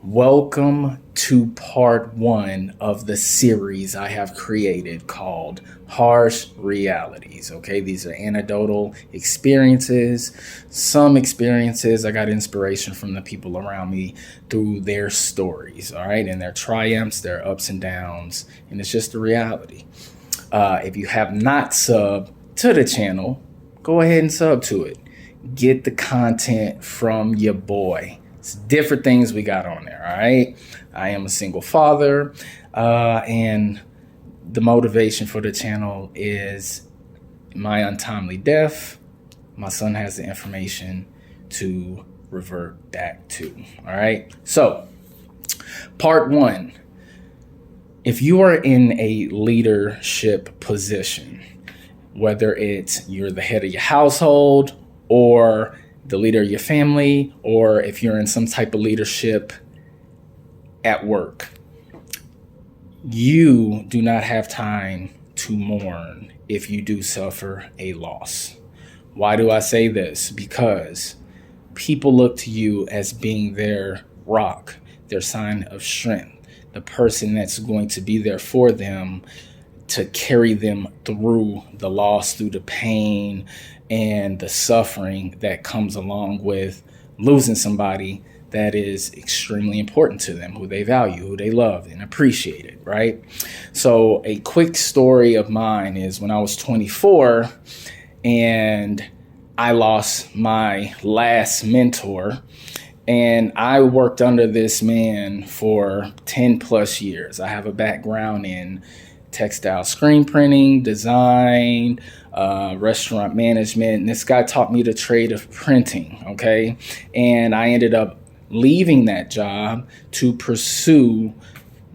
Welcome to part one of the series I have created called Harsh Realities. Okay, these are anecdotal experiences. Some experiences I got inspiration from the people around me through their stories, all right, and their triumphs, their ups and downs, and it's just a reality. If you have not subbed to the channel, go ahead and sub to it. Get the content from your boy. It's different things we got on there, all right? I am a single father, and the motivation for the channel is my untimely death. My son has the information to revert back to, all right? So, part one, if you are in a leadership position, whether it's you're the head of your household or the leader of your family, or if you're in some type of leadership at work, you do not have time to mourn if you do suffer a loss. Why do I say this? Because people look to you as being their rock, their sign of strength, the person that's going to be there for them to carry them through the loss, through the pain and the suffering that comes along with losing somebody that is extremely important to them, who they value, who they love and appreciate it, right? So a quick story of mine is when I was 24 and I lost my last mentor, and I worked under this man for 10 plus years. I have a background in textile screen printing, design, restaurant management. And this guy taught me the trade of printing, okay? And I ended up leaving that job to pursue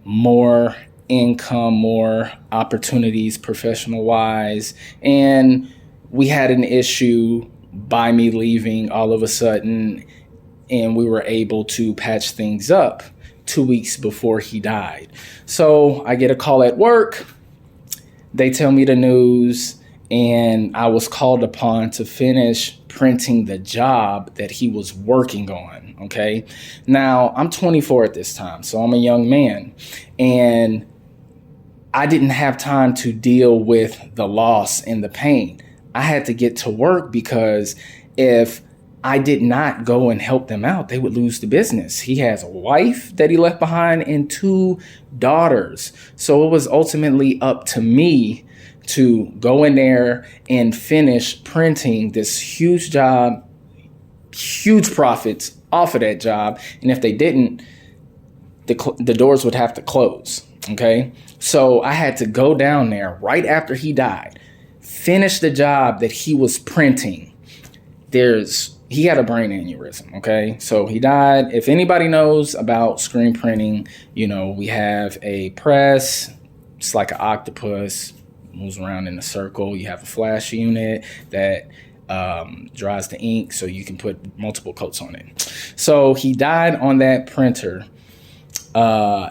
more income, more opportunities professional-wise. And we had an issue by me leaving all of a sudden, and we were able to patch things up 2 weeks before he died. So I get a call at work. They tell me the news, and I was called upon to finish printing the job that he was working on. Okay. Now I'm 24 at this time, so I'm a young man, and I didn't have time to deal with the loss and the pain. I had to get to work because if I did not go and help them out, they would lose the business. He has a wife that he left behind and 2 daughters. So it was ultimately up to me to go in there and finish printing this huge job, huge profits off of that job. And if they didn't, the doors would have to close. Okay. So I had to go down there right after he died, finish the job that he was printing. He had a brain aneurysm, okay? So he died. If anybody knows about screen printing, we have a press. It's like an octopus, moves around in a circle. You have a flash unit that dries the ink so you can put multiple coats on it. So he died on that printer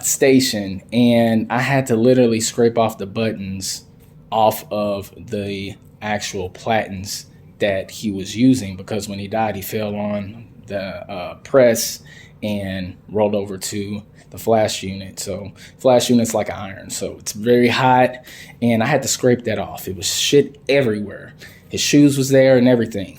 station, and I had to literally scrape off the buttons off of the actual platens that he was using, because when he died, he fell on the press and rolled over to the flash unit. So flash unit's like an iron, so it's very hot, and I had to scrape that off. It was shit everywhere. His shoes was there and everything.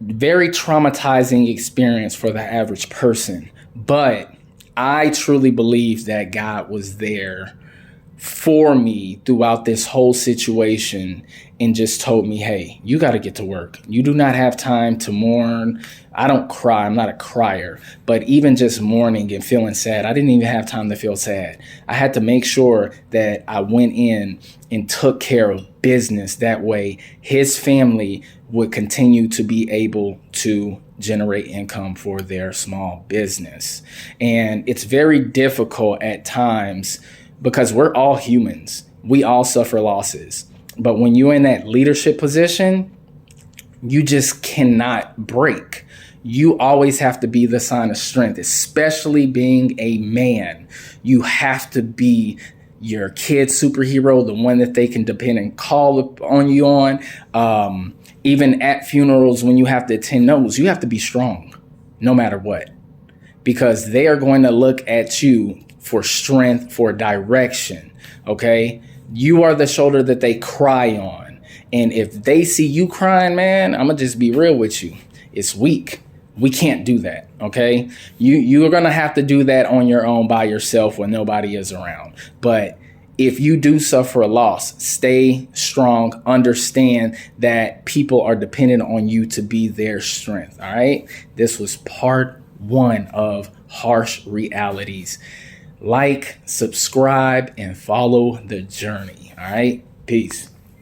Very traumatizing experience for the average person, but I truly believe that God was there for me throughout this whole situation and just told me, hey, you got to get to work. You do not have time to mourn. I don't cry. I'm not a crier. But even just mourning and feeling sad, I didn't even have time to feel sad. I had to make sure that I went in and took care of business. That way his family would continue to be able to generate income for their small business. And it's very difficult at times because we're all humans. We all suffer losses. But when you're in that leadership position, you just cannot break. You always have to be the sign of strength, especially being a man. You have to be your kid's superhero, the one that they can depend and call on you on. Even at funerals, when you have to attend those, you have to be strong no matter what. because they are going to look at you for strength, for direction. Okay. You are the shoulder that they cry on. And if they see you crying, man, I'm going to just be real with you. It's weak. We can't do that. Okay. You are going to have to do that on your own by yourself when nobody is around. But if you do suffer a loss, stay strong. Understand that people are dependent on you to be their strength. All right. This was part 1 of Harsh Realities. Like, subscribe, and follow the journey. All right. Peace.